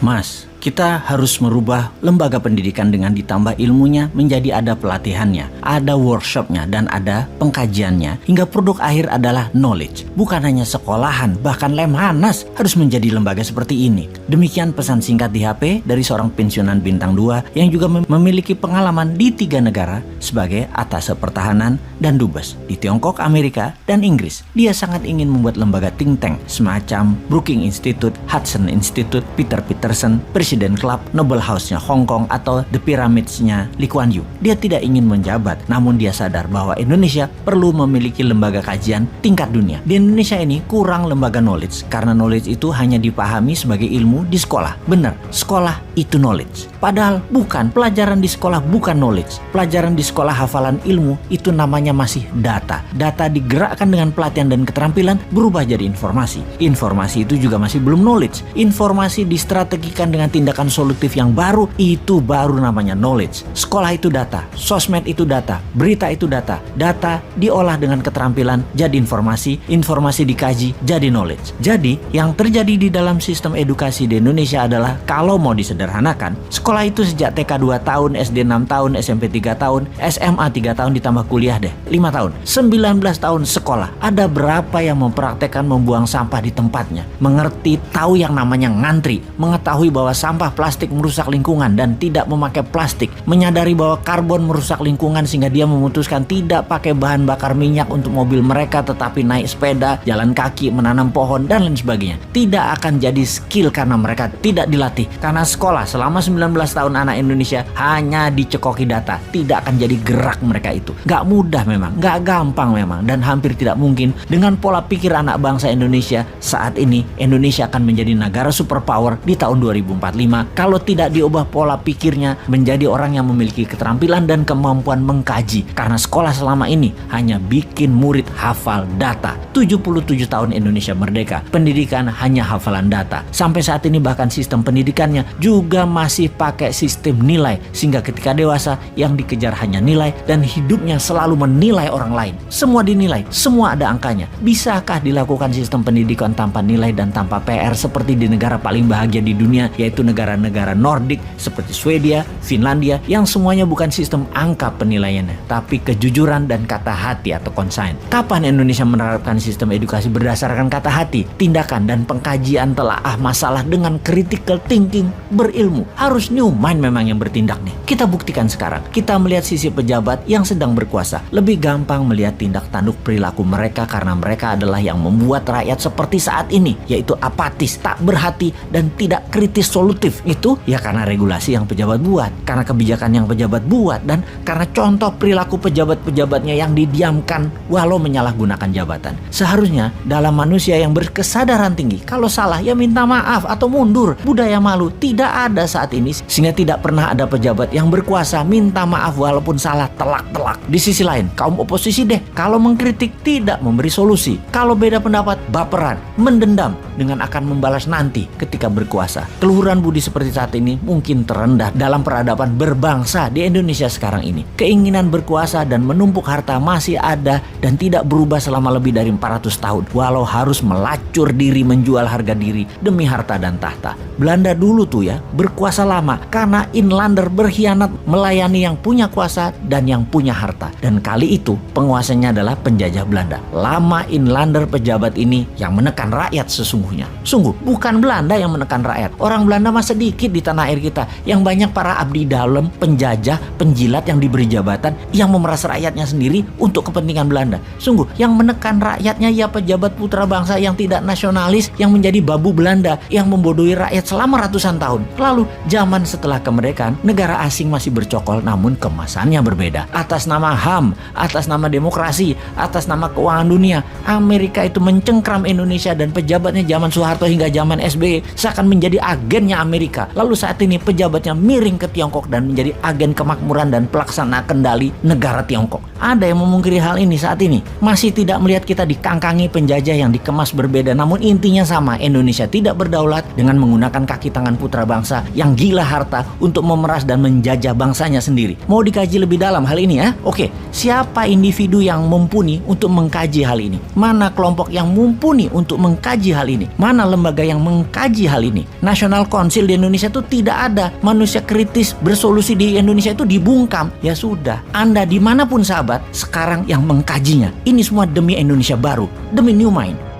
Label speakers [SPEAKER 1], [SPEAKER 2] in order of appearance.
[SPEAKER 1] Mas, kita harus merubah lembaga pendidikan dengan ditambah ilmunya menjadi ada pelatihannya, ada workshopnya, dan ada pengkajiannya. Hingga produk akhir adalah knowledge. Bukan hanya sekolahan, bahkan Lemhanas harus menjadi lembaga seperti ini. Demikian pesan singkat di HP dari seorang pensiunan bintang 2 yang juga memiliki pengalaman di 3 negara sebagai atase pertahanan dan dubes di Tiongkok, Amerika, dan Inggris. Dia sangat ingin membuat lembaga think tank semacam Brookings Institute, Hudson Institute, Peter Peterson, Presiden Club, Noble House-nya Hong Kong, atau The Pyramids-nya Lee Kuan Yew. Dia tidak ingin menjabat, namun dia sadar bahwa Indonesia perlu memiliki lembaga kajian tingkat dunia. Di Indonesia ini kurang lembaga knowledge, karena knowledge itu hanya dipahami sebagai ilmu di sekolah. Benar, sekolah itu knowledge. Padahal bukan, pelajaran di sekolah bukan knowledge. Pelajaran di sekolah hafalan ilmu itu namanya masih data. Data digerakkan dengan pelatihan dan keterampilan berubah jadi informasi. Informasi itu juga masih belum knowledge. Informasi distrategikan dengan tindakan solutif yang baru, itu baru namanya knowledge. Sekolah itu data, sosmed itu data, berita itu data. Data diolah dengan keterampilan jadi informasi, informasi dikaji jadi knowledge. Jadi yang terjadi di dalam sistem edukasi di Indonesia adalah, kalau mau disederhanakan, sekolah itu sejak TK 2 tahun, SD 6 tahun, SMP 3 tahun, SMA 3 tahun, ditambah kuliah deh 5 tahun, 19 tahun sekolah. Ada berapa yang mempraktekkan membuang sampah di tempatnya, mengerti, tahu yang namanya ngantri, mengetahui bahwa sampah plastik merusak lingkungan dan tidak memakai plastik, menyadari bahwa karbon merusak lingkungan sehingga dia memutuskan tidak pakai bahan bakar minyak untuk mobil mereka, tetapi naik sepeda, jalan kaki, menanam pohon, dan lain sebagainya. Tidak akan jadi skill karena mereka tidak dilatih. Karena sekolah selama 19 tahun anak Indonesia hanya dicekoki data, tidak akan jadi gerak mereka itu. Gak mudah memang, gak gampang memang, dan hampir tidak mungkin dengan pola pikir anak bangsa Indonesia saat ini. Indonesia akan menjadi negara superpower di tahun 2045 kalau tidak diubah pola pikirnya menjadi orang yang memiliki keterampilan dan kemampuan mengkaji. Karena sekolah selama ini hanya bikin murid hafal data. 77 tahun Indonesia merdeka, pendidikan hanya hafalan data. Sampai saat ini bahkan sistem pendidikannya juga masih pakai sistem nilai, sehingga ketika dewasa yang dikejar hanya nilai dan hidupnya selalu menilai orang lain. Semua dinilai, semua ada angkanya. Bisakah dilakukan sistem pendidikan tanpa nilai dan tanpa PR seperti di negara paling bahagia di dunia, yaitu negara-negara Nordik seperti Swedia, Finlandia, yang semuanya bukan sistem angka penilaiannya, tapi kejujuran dan kata hati atau conscience. Kapan Indonesia menerapkan sistem edukasi berdasarkan kata hati, tindakan, dan pengkajian telaah masalah dengan critical thinking, berilmu? Harus new mind memang yang bertindak nih. Kita buktikan sekarang. Kita melihat sisi pejabat yang sedang berkuasa. Lebih gampang melihat tindak tanduk perilaku mereka karena mereka adalah yang membuat rakyat seperti saat ini, yaitu apatis, tak berhati, dan tidak kritis solutif. Itu ya karena regulasi yang pejabat buat, karena kebijakan yang pejabat buat, dan karena contoh perilaku pejabat-pejabatnya yang didiamkan walau menyalahgunakan jabatan. Seharusnya dalam manusia yang berkesadaran tinggi, kalau salah ya minta maaf atau mundur. Budaya malu tidak ada saat ini, sehingga tidak pernah ada pejabat yang berkuasa minta maaf walaupun salah telak-telak. Di sisi lain, kaum oposisi deh, kalau mengkritik tidak memberi solusi, kalau beda pendapat baperan, mendendam dengan akan membalas nanti ketika berkuasa. Keluhuran budi seperti saat ini mungkin terendah dalam peradaban berbangsa di Indonesia sekarang ini. Keinginan berkuasa dan menumpuk harta masih ada dan tidak berubah selama lebih dari 400 tahun, walau harus melacur diri, menjual harga diri demi harta dan tahta. Belanda dulu tuh ya berkuasa lama karena inlander berkhianat melayani yang punya kuasa dan yang punya harta, dan kali itu penguasanya adalah penjajah Belanda. Lama inlander pejabat ini yang menekan rakyat sesungguhnya. Sungguh bukan Belanda yang menekan rakyat. Orang Belanda mah sedikit di tanah air kita, yang banyak para abdi dalam, penjajah, penjilat yang diberi jabatan, yang memeras rakyatnya sendiri untuk kepentingan Belanda. Sungguh yang menekan rakyatnya ya pejabat putra bangsa yang tidak nasionalis, yang menjadi babu Belanda, yang membodohi rakyat selama ratusan tahun. Lalu zaman setelah kemerdekaan, negara asing masih bercokol namun kemasannya berbeda. Atas nama HAM, atas nama demokrasi, atas nama keuangan dunia, Amerika itu mencengkram Indonesia dan pejabatnya zaman Soeharto hingga zaman SBY seakan menjadi agennya Amerika. Lalu saat ini pejabatnya miring ke Tiongkok dan menjadi agen kemakmuran dan pelaksana kendali negara Tiongkok. Ada yang memungkiri hal ini saat ini? Masih tidak melihat kita dikangkangi penjajah yang dikemas berbeda, namun intinya sama. Indonesia tidak berdaulat dengan menggunakan kaki tangan putra bangsa yang gila harta untuk memeras dan menjajah bangsanya sendiri. Mau dikaji lebih dalam hal ini ya? Oke, siapa individu yang mumpuni untuk mengkaji hal ini? Mana kelompok yang mumpuni untuk mengkaji hal ini? Mana lembaga yang mengkaji hal ini? National Council potensial di Indonesia itu tidak ada. Manusia kritis bersolusi di Indonesia itu dibungkam. Ya sudah, Anda dimanapun sahabat, sekarang yang mengkajinya. Ini semua demi Indonesia baru, demi New Mind.